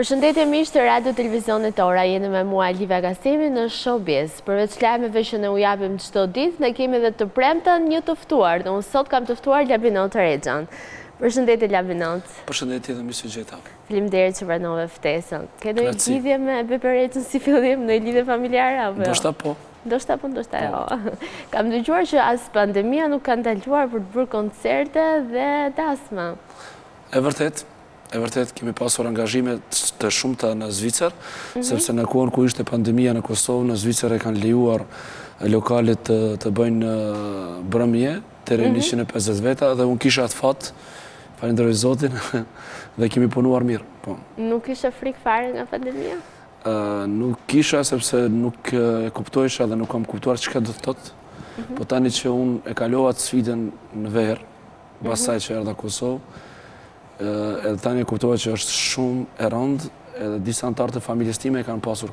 Përshëndetje miq të Radio Televizionit Ora, jeni me mua Liva Kasimi në Showbiz. Përveç lajmeve që ne u japim çdo ditë, ne kemi edhe të premten një të ftuar. Unë sot kam të ftuar Labinot Rexhan. Përshëndetje Labinot. Përshëndetje dhe mirë se gjeta. Faleminderit që pranove ftesën. Ke ndonjë lidhje me Bepi Rexhën si fillim, në lidhje familjare apo jo? Ndoshta po. Ndoshta po, ndoshta jo. Kam dëgjuar që as pandemia nuk ka ndaluar për të bërë koncerte dhe dasma. E vërtet, kemi pasur angazhime të shumta në Zvicër, sepse në kohën ku ishte pandemia në Kosovë, në Zvicër e kanë lejuar lokalet të bëjnë brëmje, deri 150 veta, dhe unë kisha atë fat, falenderoj Zotin, dhe kemi punuar mirë. Po. Nuk ishe frikë fare nga pandemia? Nuk kisha, sepse nuk e kuptojsha dhe nuk kam kuptuar çka do të thotë, po tani që unë e kalova atë sfidën në verë, pasaj që erdha Kosovë, edhe tani e kuptova që është shumë e rëndë, edhe disa anëtarë të familjes time kanë pasur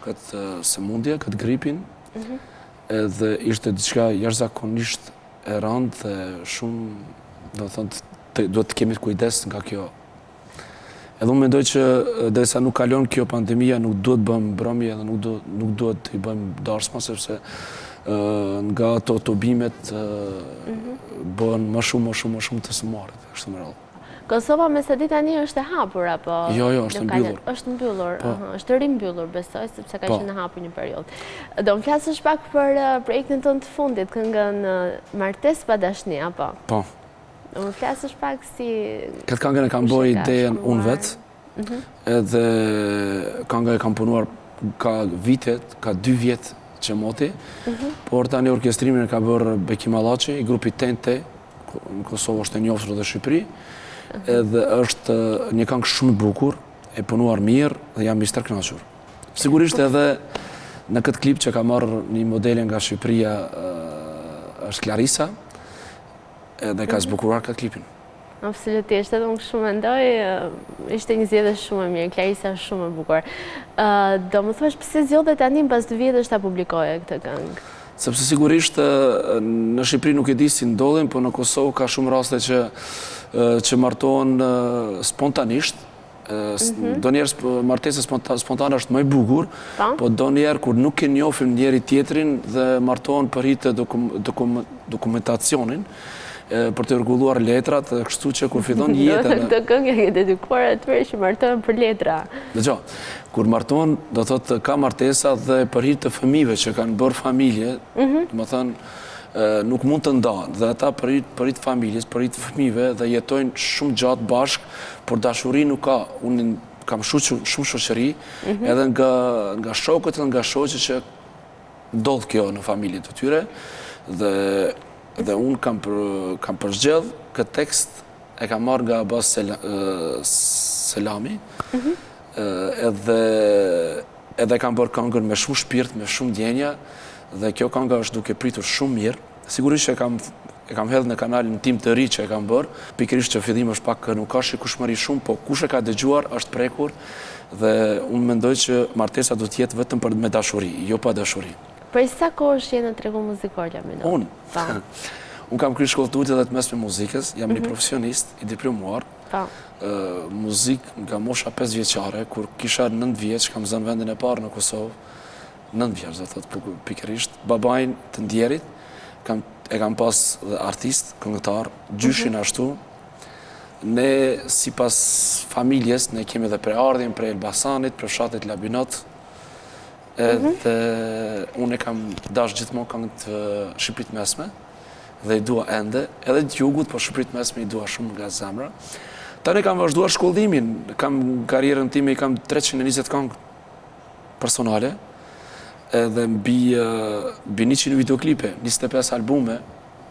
këtë sëmundje, këtë gripin, edhe ishte diçka jashtëzakonisht e rëndë dhe shumë, do të thonë, duhet të kemi kujdes nga kjo. Edhe unë mendoj që derisa nuk kalon kjo pandemia, nuk duhet bëjmë mbrëmje dhe nuk duhet të i bëjmë darsma, sepse nga ato tobimet bëhen më shumë të sëmarit, kështu me radhë. Kosova me sa di tani është e hapur apo? Jo, është mbyllur. Është mbyllur, është rimbyllur besoj, sepse ka qenë hapur një periudhë. Do më flasësh pak për projektin tënd të fundit, këngën Martesë pa dashni apo? Po. Do më flasësh pak si këtë këngën e kam bërë idejen unë vetë, edhe këngën e kam punuar ka vitet, ka 2 vjet që moti, por tani orkestrimin e ka bërë Beki Mallaçi, i grupi Tente, në Kosovë është e njohur dhe Shqipëri, edhe është një këngë shumë bukur, e punuar mirë dhe jam i stërkënaqur. Sigurisht edhe në këtë klip që ka marrë një modele nga Shqipëria është Clarisa, edhe ka zbukuruar këtë klipin. Absolutisht, edhe unë shumë mendoj, ishte një zgjedhje shumë e mirë, Clarisa është shumë e bukur. Do më thuash pse zgjodhe tani pas 2 vjetësh ta publikoje këtë këngë? Sepse sigurisht në Shqipëri nuk e di si ndodhin, po në Kosovë ka shumë raste që martohen spontanisht. Donjëherë martesa spontane është më e bukur, po donjëherë kur nuk e njohim njëri tjetrin dhe martohen për hir të dokumentacionin, për të rregulluar letrat, kështu që kur fillon jeta... Këtë këngë e dedikuar atyre që martohen për letra. Dëgjoj, kur martohen, do thotë ka martesa dhe për hir të fëmijëve që kanë bërë familje, do thënë, nuk mund të ndahen, dhe ata për hir të familjes, për hir të fëmijëve dhe jetojnë shumë gjatë bashkë, por dashuri nuk ka. Unë kam shumë shoqëri, edhe nga shokët dhe nga shoqet që ndodh kjo në familjet e tyre, dhe unë kam përzgjedh këtë tekst, e kam marrë nga Abbas Selami, edhe kam bërë këngën me shumë shpirt, me shumë ndjenja, dhe kjo kënga është duke pritur shumë mirë. Sigurisht që e kam hedhë në kanalin tim të ri që e kam bërë, pikërisht që fillim është pak nuk ka shikueshmëri shumë, po kush e ka dëgjuar është prekur, dhe unë mendoj që martesa do të jetë vetëm për me dashuri, jo pa dashuri. Për sa kohë je në tregun muzikor, Labinot? Unë kam kryer shkollë tutje dhe të mesme muzikës, jam një profesionist i diplomuar. Muzikë nga mosha 5 vjeçare, kur kisha 9 vjeç, kam zënë vendin e parë në Kosovë, 9 vjeç, do thotë pikërisht. Babain të ndjerit, e kam pas dhe artist, këngëtar, gjyshin ashtu. Ne, sipas familjes, ne kemi dhe preardhjen prej Elbasanit, prej fshatit Labinot, edhe unë e kam dash gjithmonë këngët të Shqipërit mesme dhe i dua ende, edhe të jugut, po Shqipërit mesme i dua shumë nga zemra. Tani kam vazhduar shkollimin, kam karrierën time, i kam 320 këngë personale, edhe mbi 100 videoklipe, 25 albume,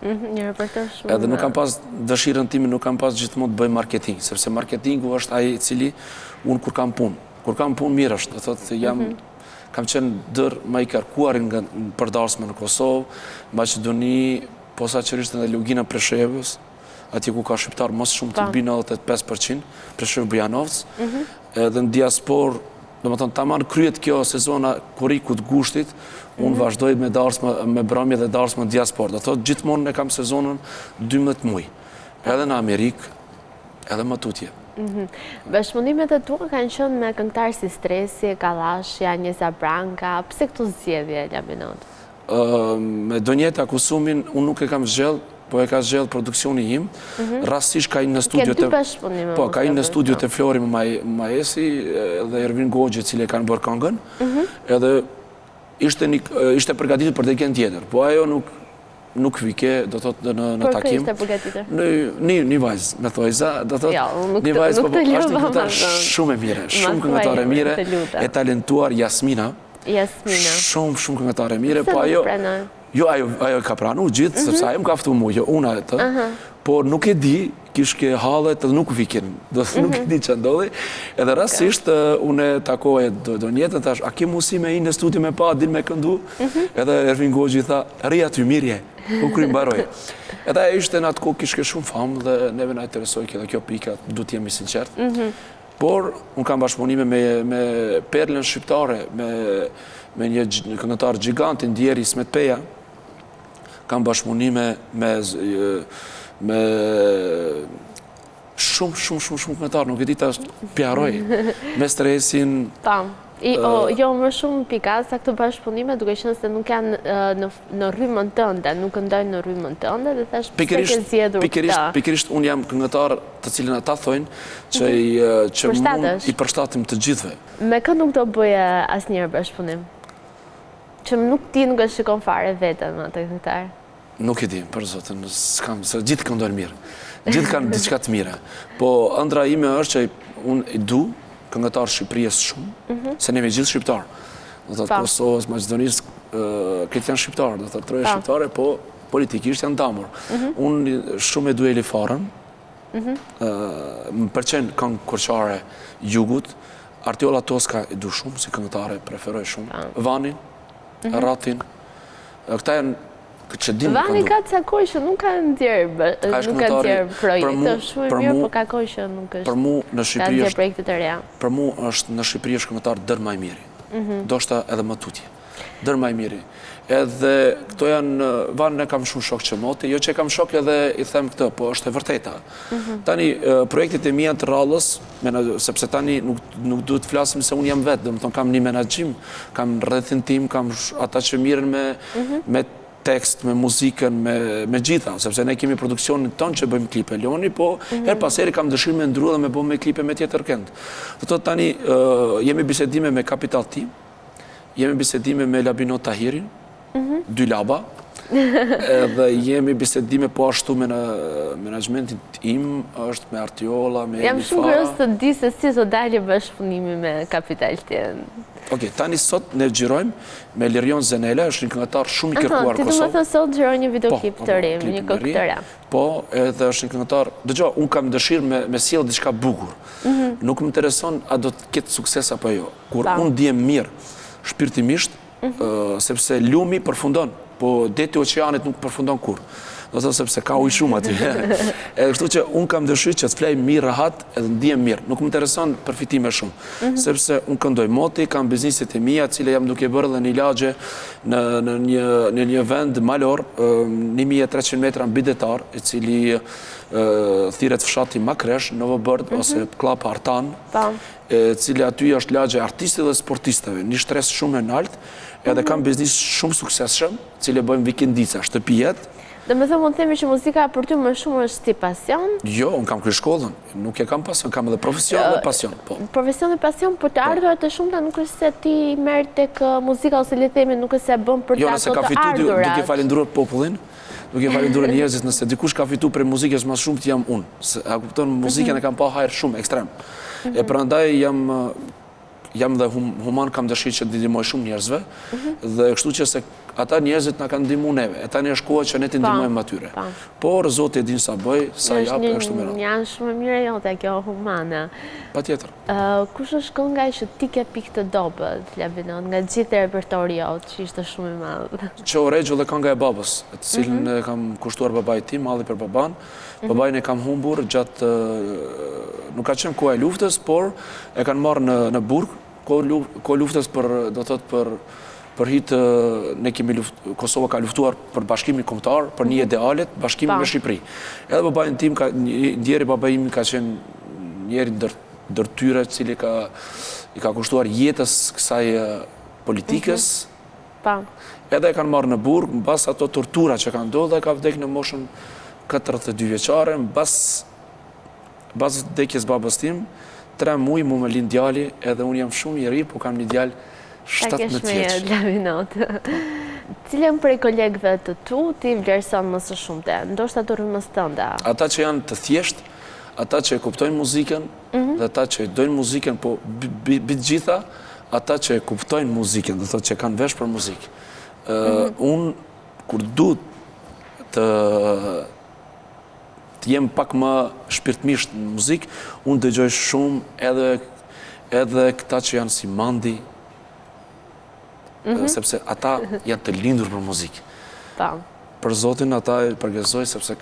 edhe nuk kam pas dëshirën time, nuk kam pas gjithmonë të bëj marketing, sepse marketingu është ai i cili unë kur kam punë mirë është, do thotë kam qenë më i kërkuarin nga përdarsme në Kosovë, Maqedoni, posaçërisht edhe Lugina Preshevës, atje ku ka shqiptar mos shumë të mbi 95%, Preshevë Bujanovc, edhe në diasporë, domethënë tamam kryet kjo sezona kurrikut gushtit, unë vazhdoj me brëmje dhe darsme në diasporë. Do thotë gjithmonë ne kam sezonën 12 muaj, edhe në Amerikë, edhe më tutje. Bashkëpunimet e tua kanë qenë me këngëtarë si Stresi, Kallashi, Anjeza Branka, pse këtu zgjedhje, Labinot? Me Donjeta Kusumin, unë nuk e kam zgjell, po e ka zgjell produksioni im. Rastisht ka inë në studiot Ke dy bashkëpunime. Po, ka inë në studiot e Flori Maesi dhe Ervin Goxhi, cili kanë bërë këngën, edhe ishte përgatitur për dekën tjetër, po ajo nuk vike, do të thotë në takim. Për kë ishte përgatitur? Një vajzë, me thojza, do të thotë, një vajzë, po është një këngëtar shumë e mire, shumë këngëtar e mire, e talentuar Jasmina, shumë këngëtar e mire, po ajo, jo, ajo ka pranu gjithë, sepse ajo më ka ftu mu, jo, una e të, por nuk e di, kishke hallet edhe nuk vikin, nuk e di që ndodhi, edhe rastisht unë takoj Donjetën, thash, a ke musi me i në studio me pa, din me këndu, edhe Ervin Goxhi tha, rria ty mirje, u kry mbaroj. Edhe ishte në atë kohë kishke shumë famë dhe neve na interesoj kjo dhe kjo pika, du t'jemi sinqert. Por, unë kam bashkëpunime me perlën shqiptare, me një këngëtar gjigantin, Djeri Ismet Peja, kam bashkëpunime me shumë këngëtar, nuk e di ta pjaroj, me Stresin. Jo, më shumë pikasa këtë bashkëpunime, duke qenë se nuk janë në rrymën tënde, nuk këndojnë në rrymën tënde, dhe thash pse ke zgjedhur këtë. Pikërisht unë jam këngëtar të cilën ata thojnë që mund i përshtatim të gjithve. Me kë nuk do bëje asnjëherë bashkëpunim? Që ti nuk e shikon fare veten me atë këngëtar? Nuk e di, për zotin, se gjithë këndojnë mirë. Gjithë kanë diçka të mira. Po, ëndra ime është që unë i du këngëtar Shqipërisë shumë, se neve gjithë shqiptarë. Do të thotë Kosovës, Maqedonisë, këtë janë shqiptarë, do të thotë troje shqiptare, po politikisht janë damur. Unë shumë e du Eli Farën, më pëlqen këngë kurçare Jugut, Artiolla Toska e du shumë, si këngëtare preferoj shumë, Vanin, Ratin, këta janë që dinë këndu. Vani ka ca kohë që nuk kanë ndjerë projekte, shumë e mirë, po ka kohë që nuk është ka ndjerë projekte të reja. Për mu është në Shqipëri është këngëtar dër maj miri, do shta edhe më tutje, dër maj miri. Edhe këto janë, Vanin e kam shumë shok që moti, jo që e kam shok edhe i them këtë, po është e vërteta. Tani, projektit e mija të rallës, sepse tani nuk duhet të flasim se unë jam vetë, dhe më thonë kam një menaxhim, kam rrethin tim, kam ata që miren me tekst, me muzikën, me gjitha, sepse ne kemi produksionin tonë që bëjmë klipe Leoni, po her pas heri kam dëshirë me ndru dhe me bëjmë me klipe me tjetër kënd. Dhe të tani, jemi bisedime me Kapital Team, jemi bisedime me Labinot Tahirin, dy laba, dhe jemi bisedime po ashtu me menaxhmentin im, është me Artiolla, me Eli Fara. Jam shumë kërës të di se si të dalje bashkëpunimi me Kapital Team. Ok, tani sot ne gjirojmë me Lirion Zenela, është një këngëtar shumë i kërkuar Kosovë. Ti të më thë sot gjiroj një videoklip të ri, një këngë të re. Po, edhe është një këngëtar, dëgjo, unë kam dëshirë me sjellë diçka bukur. Nuk më intereson a do të ketë sukses apo jo. Kur unë djem mirë, shpirtimisht, sepse lumi përfundon, po deti oqeanit nuk përfundon kur. Do të sepse ka ujë shumë aty. Edhe kështu që unë kam dëshirë që të flej mirë rahat edhe ndjem mirë. Nuk më intereson përfitime shumë. Sepse unë këndoj moti, kam bizniset e mija, cile jam duke bërë dhe një lagje në një vend malor, 1300 metra në bidetar, i cili thiret fshati Makresh, Novobërd, ose Klap Artan, cili aty është lagje artistit dhe sportisteve, një shtres shumë e nalt, edhe kam biznis shumë sukseshëm, cile bëjmë vikendica, shtëpijet. Dhe me thëmë mund themi që muzika për ty më shumë është si pasion? Jo, unë kam kry shkollën, nuk e kam pasion, kam edhe profesion dhe pasion. Profesion dhe pasion, për të ardhur të shumë të nuk është se ti merë tek muzika ose le themi nuk është se bëm për të ato të ardhurat. Jo, nëse ka fitu, duke falenduar popullin, duke falenduar njerëzit, nëse dikush ka fitu për muzikës mas shumë të jam unë. A kupton, muzikën e kam pa hajrë shumë, ekstrem. E prandaj jam dhe human, kam dëshirë që të ndihmoj shumë njerëzve, dhe kështu që se ata njerëzit na kanë ndihmu neve, e tani është koha që ne të ndihmojmë atyre. Por Zoti e din sa bëj, sa jap e kështu me radhë. Është një shumë e mirë jote kjo humane. Patjetër. Kush është kënga që ti ke pikë të dobët, Labinot, nga gjithë repertori jot, që ishte shumë i madh? Ço Regjo dhe kënga e babës, të cilën e kam kushtuar babait tim, malli për baban. Babain e kam humbur gjatë, nuk ka qenë koha e luftës, por e kanë marrë në burg, koha luftës për hitë, ne kemi Kosova ka luftuar për bashkimin kombëtar, për një idealet, bashkimin me Shqipëri. Edhe babain tim, ndjeri babai im ka qenë njeri ndër tyre cili i ka kushtuar jetës kësaj politikës, edhe e kanë marrë në burg, në bas ato tortura që kanë ndodhur, dhe ka vdek në moshën 42 vjeçare, në bas vdekjes babës tim, 3 muaj mu më lind djali, edhe unë jam shumë i ri, po kam një djalë 17 vjeç. Cilën prej kolegëve të tu ti vlerëson më së shumte, ndoshta të rrymës tënde? Ata që janë të thjesht, ata që e kuptojnë muzikën, dhe ata që e dojnë muzikën, po bitë gjitha, ata që e kuptojnë muzikën, dhe thotë që kanë vesh për muzikë. Unë, kur du të jem pak më shpirtmisht në muzikë, unë dëgjoj shumë edhe këta që janë si Mandi, sepse ata janë të lindur për muzikë. Për Zotin ata e përgëzoj sepse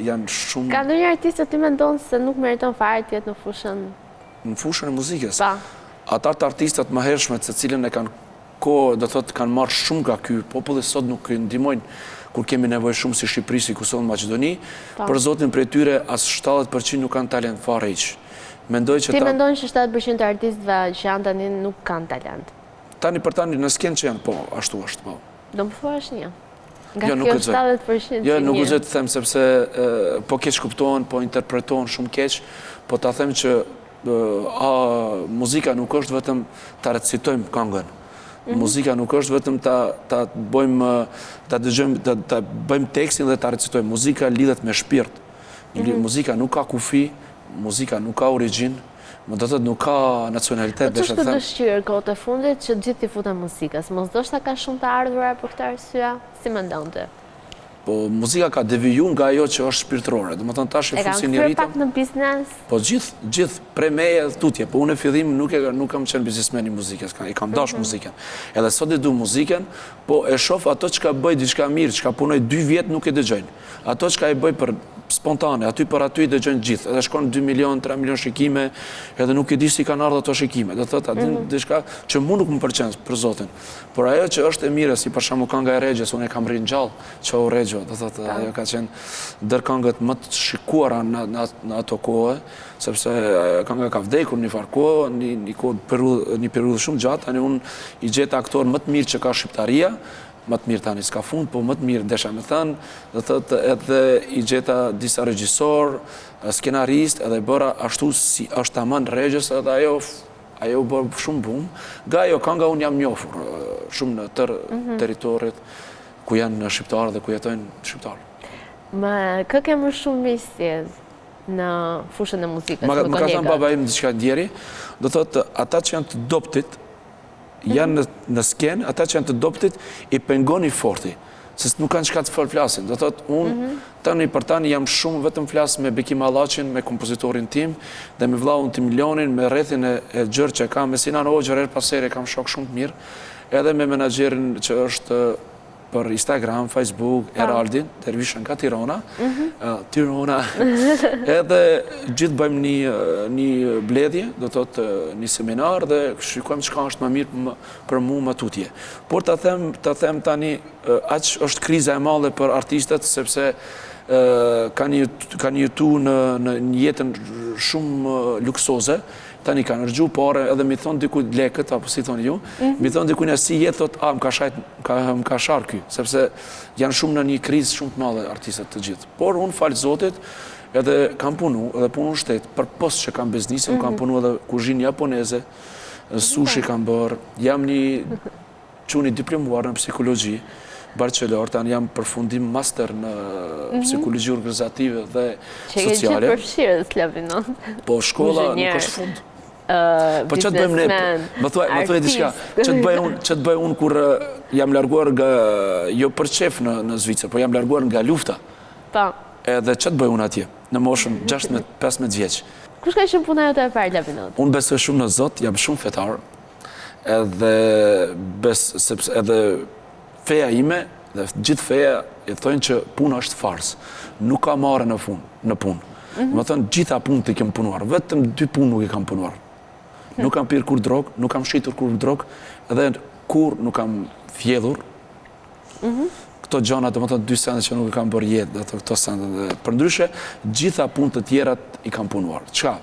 janë shumë... Ka ndonjë artist që ti mendon se nuk meriton fare të jetë në fushën? Në fushën e muzikës? Ata të artistat më hershme të cilën e kanë kohë, do thotë kanë marrë shumë nga ky popull dhe sot nuk ndihmojnë kur kemi nevojë shumë si Shqipëri, si Kosovë, Maqedoni. Për Zotin prej tyre as 70% nuk kanë talent fare hiç. Ti mendon që 70% të artistëve që janë tani nuk kanë talent? Tani për tani në skenë që janë, po, ashtu është, po. Do më thua është një? Nga kjo 70% jo, nuk gëzoj të them, sepse po keq kuptohen, po interpretohen shumë keq, po ta them që muzika nuk është vetëm ta recitojmë këngën. Muzika nuk është vetëm ta bëjmë, ta bëjmë tekstin dhe ta recitojmë. Muzika lidhet me shpirt. Muzika nuk ka kufi, muzika nuk ka origjinë, më do të nuk ka nacionalitet. Po që shtë dëshqyrë kohët e fundit që gjithë t'i futën muzikës? Mos do shta ka shumë të ardhura për këtë arsye? Si më ndonë të? Po muzika ka deviju nga ajo që është shpirtërore. Dhe më të në tash e fusin një ritëm. E kam kërë pak në biznes? Po gjithë prej meje dhe tutje. Po unë e fillim nuk kam qenë biznismeni muzikës. I kam dash muzikën. Edhe sot e du muzikën, po e shof ato që ka bëj diçka mirë, që ka punoj 2 vjetë nuk e dëgjojnë. Ato që ka e bëj për spontane, aty për aty i dëgjojnë gjithë, edhe shkon 2 milion, 3 milion shikime, edhe nuk e di si kanë ardhur ato shikime. Do thotë aty diçka që mua nuk më pëlqen për Zotin. Por ajo që është e mirë, si për shembull kënga e Regjes, unë e kam rrinë gjallë, Çau Regjo, do thotë ajo ka qenë ndër këngët më të shikuara në ato kohë, sepse kënga ka vdekur një farë kohë, një periudhë shumë gjatë, tani unë i gjeta aktor më të mirë që ka shqiptaria, më të mirë tani s'ka fund, po më të mirë desha me thënë, dhe thëtë edhe i gjeta disa regjisor, skenarist, edhe bëra ashtu si është tamam Regjes, edhe ajo bërë shumë bumë. Nga ajo kënga unë jam njofur shumë në tërë teritorit ku janë shqiptarë dhe ku jetojnë shqiptarë. Më kë ke më shumë misi në fushën e muzikës? Më ka thënë baba im diçka djeri, do thotë ata që janë të doptit, janë në skenë, ata që janë të doptit i pengoni forti, se nuk kanë qëka të flasin. Do thotë, unë tani për tani jam shumë vetëm flasë me Bekim Allaqin, me kompozitorin tim, dhe me vllahun tim Milionin, me rrethin e gjërë që kam, me Sinan Hoxher, pasere kam shok shumë të mirë, edhe me menaxherin që është për Instagram, Facebook, Eraldin, Dervishën nga Tirana, edhe gjithë bëjmë një bledhje, do të thotë një seminar dhe shikojmë çka është më mirë për mua më tutje. Por ta them tani, aq është kriza e madhe për artistët, sepse kanë jetu në një jetën shumë luksoze, tani kanë rëgju pare edhe mi thonë diku lekët, apo si thonë ju, mi thonë diku një si jetë, thot, më ka sharë ky, sepse janë shumë në një krizë shumë të madhe artistët të gjithë. Por unë falë Zotit, edhe kam punu, edhe punu shtetë, për post që kam biznisin, kam punu edhe kuzhinë japoneze, sushi kam bërë, jam një quni diplomuar në psikologji, Barcelor, tani jam përfundim master në psikologji organizative dhe sociale. Që e gjithë përfshirë dhe Slavinon. Po shkolla nuk është fund. Po që të bëjmë ne, më thuaj diçka, që të bëj unë kur jam larguar nga, jo për qef në Zvicër, po jam larguar nga lufta. Edhe që të bëj unë atje, në moshën 16-15 vjeç. Kush ka ishën puna jote e parë, Slavinon? Unë besoj shumë në Zot, jam shumë fetar, edhe feja ime dhe gjithë feja e thonë që puna është fars, nuk ka marrë në punë. Më thonë gjitha punë të i kem punuar, vetëm 2 punë nuk i kam punuar. Nuk kam pirë kur drogë, nuk kam shitur kur drogë, edhe kur nuk kam fjedhur. Këto gjana, të më thonë 2 sende që nuk i kam bërë jetë, dhe këto sende. Për ndryshe, gjitha punë të tjerat i kam punuar. Qka?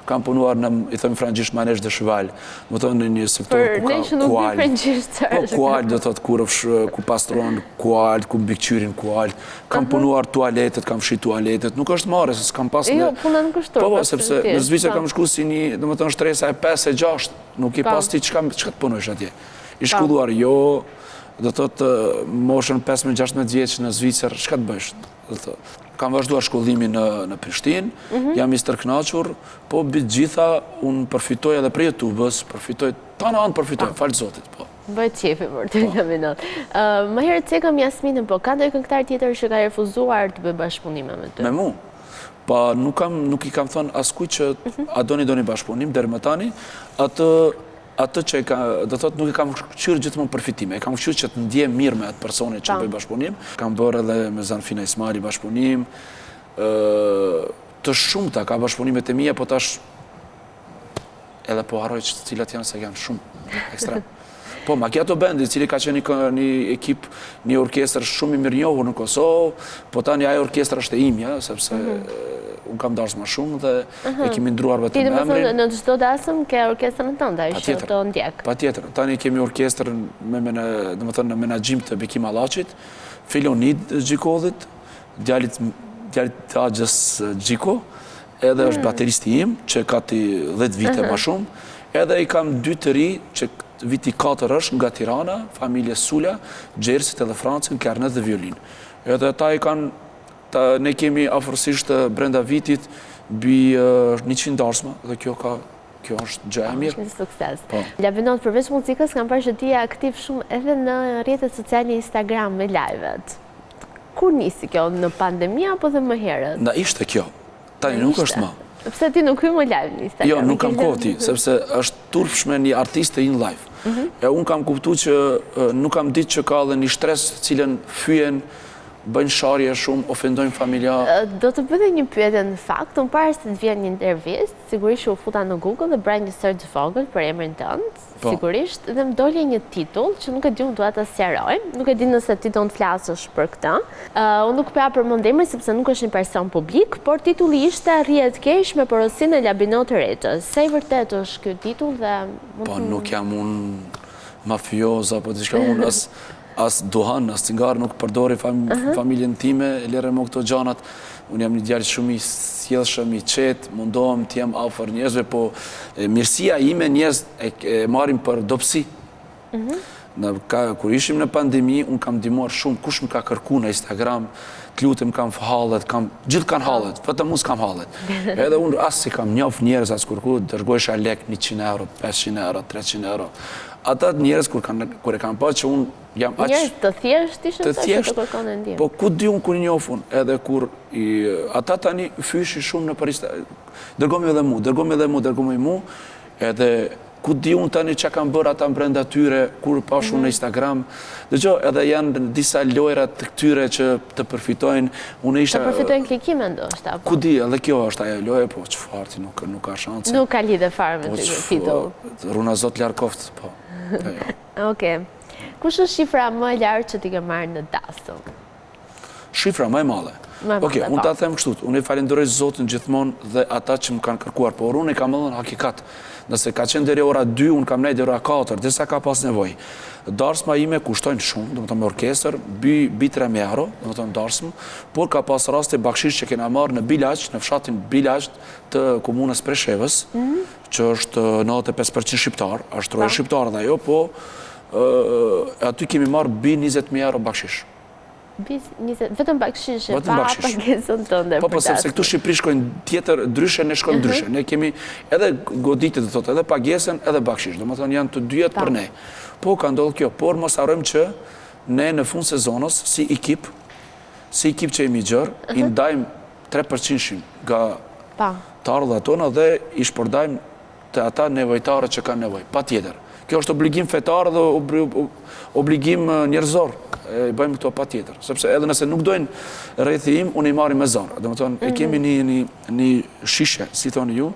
kam punuar në, i thëmë frangjisht, manesh de cheval, më thonë në një sektor ku ka kual. Po kual, do thotë ku pastron kual, ku mbikëqyrin kual. Kam punuar tualetet, kam fshi tualetet. Nuk është marrë, se s'kam pas në... Jo, puna nuk është Po, sepse në Zvicër kam shku si një, do më thonë, shtresa e 5 e 6, nuk i pas ti që të punojsh atje. I shkulluar, jo, do thotë, moshën 15-16 vjeç në Zvicër, çka të bësh? Kam vazhduar shkollimin në Prishtinë, jam i stërknaqur, po bitë gjitha unë përfitoj edhe për YouTube-ës, përfitoj, ta në anë përfitoj, falë Zotit, po. Bëjt qefi për të laminat. Më herët se kam Jasminën, po ka ndonjë këngëtar tjetër që ka refuzuar të bëj bashkëpunime me ty? Me mu? Pa nuk i kam thënë askuj që a doni bashkëpunim, deri më tani, atë që do thotë nuk e kam qyrë gjithmonë përfitime, e kam qyrë që të ndje mirë me atë personi që bëj bashkëpunim. Kam bërë edhe me Zanfina Ismaili bashkëpunim, të shumëta ka bashkëpunimet e mija, po tash edhe po harroj që cilat janë se janë shumë ekstrem. Po, Macchiato Band, i cili ka qenë një ekip, një orkestër shumë i mirënjohur në Kosovë, po tani ajo orkestër është e imja, sepse unë kam darës ma shumë dhe e kemi ndruar vetëm emrin. Ti dhe më thënë, në çdo dasëm ke orkestrën në tënda, ishte të ndjek? Pa tjetër. Tani kemi orkestër në menaxhim të Bekim Allachit, Filonid Gjikodhit, djalit të Axhës Gjiko, edhe është bateristi im, që ka ti 10 vite ma shumë, edhe i kam 2 të ri, që viti 4 është nga Tirana, familje Sula, Gjersit edhe Francin, klarnet dhe violin. Edhe ta i kanë, ne kemi afërsisht brenda vitit bi 100 darsma, dhe kjo është gjë e mirë. Sukses. Labinot, përveç muzikës, kam parë që ti je aktiv shumë edhe në rrjetet sociale Instagram me live-et. Kur nisi kjo, në pandemia apo dhe më herët? Na ishte kjo, tani nuk është ma. Pse ti nuk hy më live në Instagram? Jo, nuk kam kohë ti, sepse është turpshme një artiste in live. E unë kam kuptu që nuk kam ditë që ka dhe një shtres cilën fyen, bëjnë sharje shumë, ofendojnë familja. Do të bëjë një pyetje në fakt, unë parë se të vjen një intervistë, sigurisht u futa në Google dhe bëra një search vogël për emrin tënd, sigurisht, dhe më doli një titull që nuk e di unë dua ta sqaroj, nuk e di nëse ti do të flasësh për këtë. Unë nuk pa përmend emrin sepse nuk është një person publik, por titulli ishte Rrihet keq me porosinë e Labinot Rexhës. Sa i vërtet është ky titull dhe po nuk jam unë mafioz apo diçka, unë as duhan, as cigar nuk përdori familjen time, lere më këto gjanat. Unë jam një djalë shumë i sjellshëm, i qetë, mundohem të jem afër njerëzve, po mirësia ime njerëz e marrin për dobësi. Kur ishim në pandemi, unë kam ndihmuar shumë, kush më ka kërku në Instagram, të lutem kam hallet, gjithë kanë hallet, vetëm unë s'kam hallet. Edhe unë as si kam njoh njerëz as kurku, dërgojsha lek 100 euro, 500 euro, 300 euro. Ata njerëz kur e kanë pa që unë jam aq... Njerëz të thjesht ishën të që të kërkone ndihmë. Po ku di unë kur njofun, edhe kur ata tani fyshi shumë në Paris, dërgojmë edhe mu, edhe ku di unë tani që kanë bërë ata brenda tyre, kur pashu në Instagram, dhe gjo, edhe janë disa lojrat të këtyre që të përfitojnë, unë ishte... Të përfitojnë klikime ndoshta, po? Ku di, edhe kjo është ajo loje, po qëfar ti nuk ka shanse. Nuk ka lidhe farë me të titull. Runa Zot Ljarkoft, po. Oke. Kush është shifra më e lartë që ti ke marrë në dasëm? Shifra më e madhe? Oke, unë ta them kështut, unë i falenderoj Zotin gjithmonë dhe ata që më kanë kërkuar, por unë i kam edhe në hakikat. Nëse ka qenë deri ora 2, unë kam nejtë deri ora 4, disa ka pas nevoj. Darsma ime kushtojnë shumë, do më të me orkester, bi 3.000 euro, do më të me darsmë, por ka pas raste bakshish që kena marrë në Bilaq, në fshatin Bilaq të komunës Preshevës, që është 95% shqiptar, është troje shqiptar dhe jo, po aty kemi marrë bi 20.000 euro bakshish. Vetëm bakshishe, pa pagesën tënde. Po, sepse këtu Shqipëri shkojnë tjetër, dryshe, ne shkojnë dryshe. Ne kemi edhe goditit, edhe pagesën, edhe bakshish. Do më thonë janë të dyjet për ne. Po, ka ndodhë kjo, por mos harrojmë që ne në fund sezonës, si ekip që jemi gjërë, i ndajmë 3% nga të ardha tona dhe i shpërdajmë të ata nevojtare që kanë nevoj. Pa tjetër. Kjo është obligim fetar dhe obligim njerëzor. E bëjmë këto pa tjetër. Sepse edhe nëse nuk dojnë rrethi im, unë i marri me zarë. Dhe më tonë, e kemi një shishe, si thonë ju,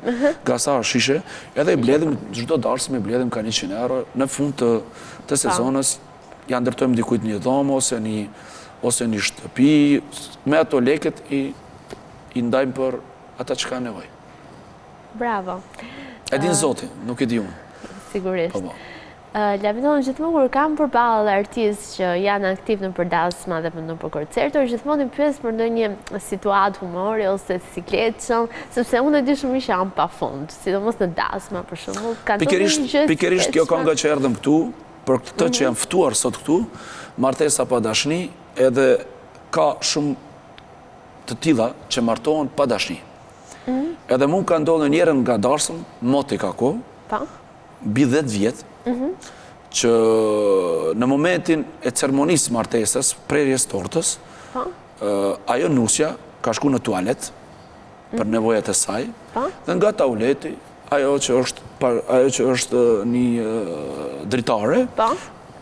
gasar shishe, edhe i bledhim, çdo darsëm i bledhim ka 100 euro, në fund të sezonës, ja ndërtojmë dikujt një dhomë, ose një shtëpi, me ato leket i ndajmë për ata që ka nevoj. Bravo. E din Zoti, nuk e di unë. Sigurisht. Po. Lavinon, gjithmonë kur kam përballë artistë që janë aktiv në përdasma dhe në për koncerto, gjithmonë i pyes për ndonjë situatë humori ose sikletshëm, sepse unë e di shumë që janë pafund, sidomos në dasma për shembull. Pikërisht kjo kënga që erdhëm këtu, për këtë që jam ftuar sot këtu, martesa pa dashni, edhe ka shumë të tilla që martohen pa dashni. Edhe mund ka ndodhur njëherë nga darsëm, moti ka kohë, mbi 10 vjet, që në momentin e ceremonisë martesës, prerjes tortës, ajo nusja ka shku në tualet për nevojat e saj, dhe nga tauleti, ajo që është një dritare,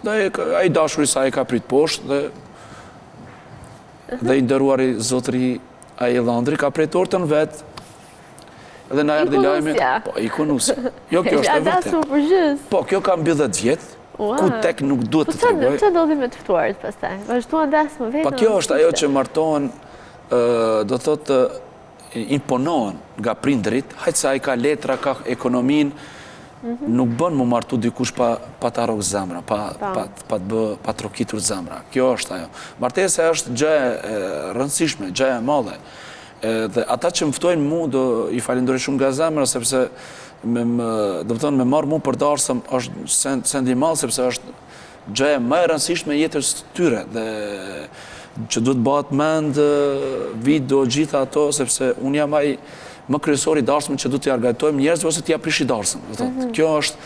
dhe ai dashuri saj ka prit poshtë, dhe i nderuari zotëri Ajlandri ka prit tortën vetë, edhe na erdhi lajmi, po, ikonusja. Jo, kjo është e vërtetë. Po, kjo ka mbi 10 vjet, ku tek nuk duhet të tregoj. Po çfarë ndodhi me të ftuarit pastaj? Vazhduan dasmë vetëm? Po kjo është ajo që martohen, do thotë, imponohen nga prindrit, hajtë se ai ka letra, ka ekonominë, nuk bën mu martu dikush pa ta rrok zemra, pa trokitur zemra. Kjo është ajo. Martesa është gjë e rëndësishme, gjë e madhe. Dhe ata që më ftojnë mu, do i falenderoj shumë nga zemra, sepse me marrë mu për darsëm është sendi malë, sepse është gjë më e rëndësishme jetës tyre, dhe që duhet bëhet mend video gjitha ato, sepse unë jam ai më kryesori darsëm që duhet t'i argajtojmë njerëzve ose t'i aprishi darsëm. Kjo është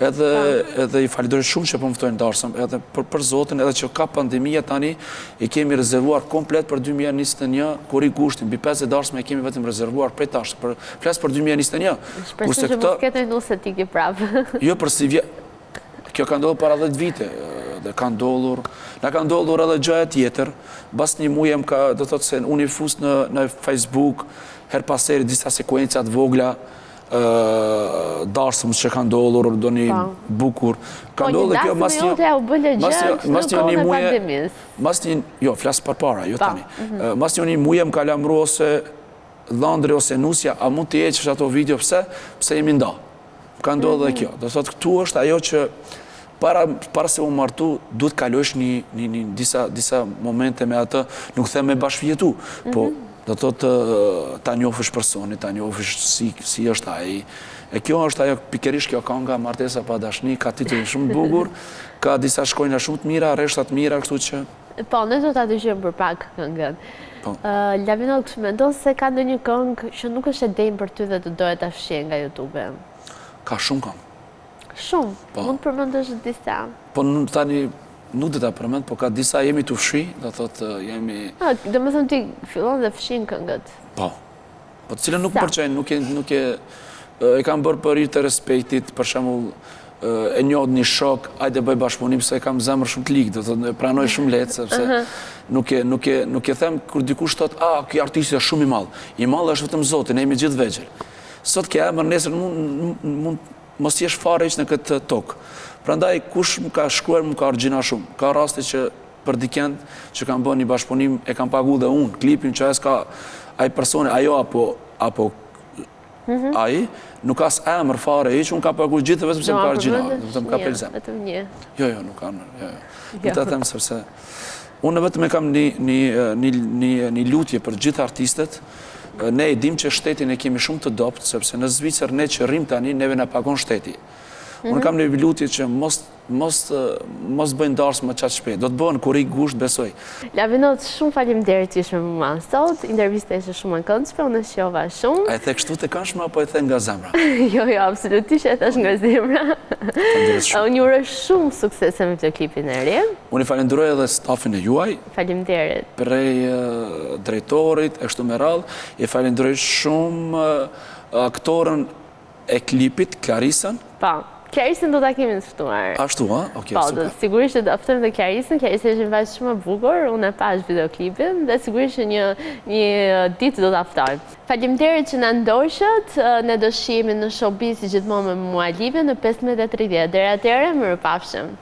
edhe i falenderoj shumë që po më ftojnë darsëm, edhe për Zotin, edhe që ka pandemia tani, i kemi rezervuar komplet për 2021, kur i gushtin, mbi 50 darsëm e kemi vetëm rezervuar prej tash, flas për 2021. Shpresoj që mos ketë nusë ti ke prapë. Jo, për si kjo ka ndodhur para 10 vite, dhe na ka ndodhur edhe gjë tjetër. Bas një muaj do thotë se unë i fus në Facebook, her paseri disa sekuencat vogla, darsëm që ka ndodhur, do një bukur. Ka ndodhur kjo mas një muje, jo, flasë për para, jo tani. Mas një muje më ka lamru ose Llandri ose Nusja, a mund të heqësh ato video, pse jemi nda. Ka ndodhur dhe kjo. Do thotë këtu është ajo që para se u martu, duhet kalojsh një disa momente me atë, nuk them me bashkëjetu, po do thotë ta njohësh personin, ta njohësh si është ai. E kjo është ajo, pikërisht kjo kënga Martesa pa dashni, ka titull shumë bukur, ka disa shkronja shumë të mira, rreshta të mira, kështu që... Po, ne do ta dëgjojmë për pak këngën. Lavinol, kështu mendon se ka ndonjë këngë që nuk është e denjë për ty dhe të dohet ta fshih nga YouTube? Ka shumë këngë. Shumë? Mund përmendosh disa? Po tani nuk dhe ta përmend, po ka disa jemi të fshi, do thotë jemi... Do me thëmë ti fillon dhe fshin këngët? Po. Po të cilën nuk përqenjë, nuk e... E kam bërë për i të respektit, për shembull e njohë një shok, ajde bëj bashkëpunim, se e kam zemër shumë të ligë, do thotë pranoj shumë letë, sepse nuk e them kur dikush thotë, ky artisti është shumë i madh. I madh është vetëm Zoti, ne jemi gjithë vegjël. Sot kjo emër nesër mund mos jesh fare hiç në këtë tokë. Prandaj kush më ka shkruar, më ka argjina shumë. Ka raste që për dikend që kanë bërë një bashkëpunim e kam paguar dhe unë klipin që s'ka ai personi, ajo apo ai nuk ka emër fare hiç, unë ka paguar gjithë vetëm se më ka argjina, vetëm ka pelzem. Vetëm një. Jo, nuk ka emër, jo. Do ta them sepse unë vetëm e kam një lutje për gjithë artistët. Ne e dim që shtetin e kemi shumë të dopt, sepse në Zvicër ne që rrim tani, neve na pagon shteti. Unë kam një lutje që mos bëjnë darsë më qatë shpejt. Do të bëhen kur i gusht, besoj. Lavinol, shumë faleminderit që ishme më manë sot. Intervista ishte shumë në këndshme, unë shqova shumë. A e the kështu të këndshme, apo e the nga zemra? Jo, absolutisht e thash nga zemra. Unë uroj shumë suksese me këtë klipin e ri. Unë i falenderoj edhe stafin e juaj. Faleminderit. Prej drejtorit, e kështu me radhë. I falenderoj shumë aktorën e klipit, Klarisën. Pa. Klarisën do ta kemi të ftuar. Ashtu, ha? Okej, super. Po, sigurisht që do ftojmë dhe Klarisën. Klarisë është një vajzë shumë e bukur, unë e pash videoklipin dhe sigurisht që një ditë do ta ftojmë. Faleminderit që na ndoqët. Ne do shihemi në Showbiz gjithmonë me mua Livia në 15:30. Deri atëherë, mirupafshim.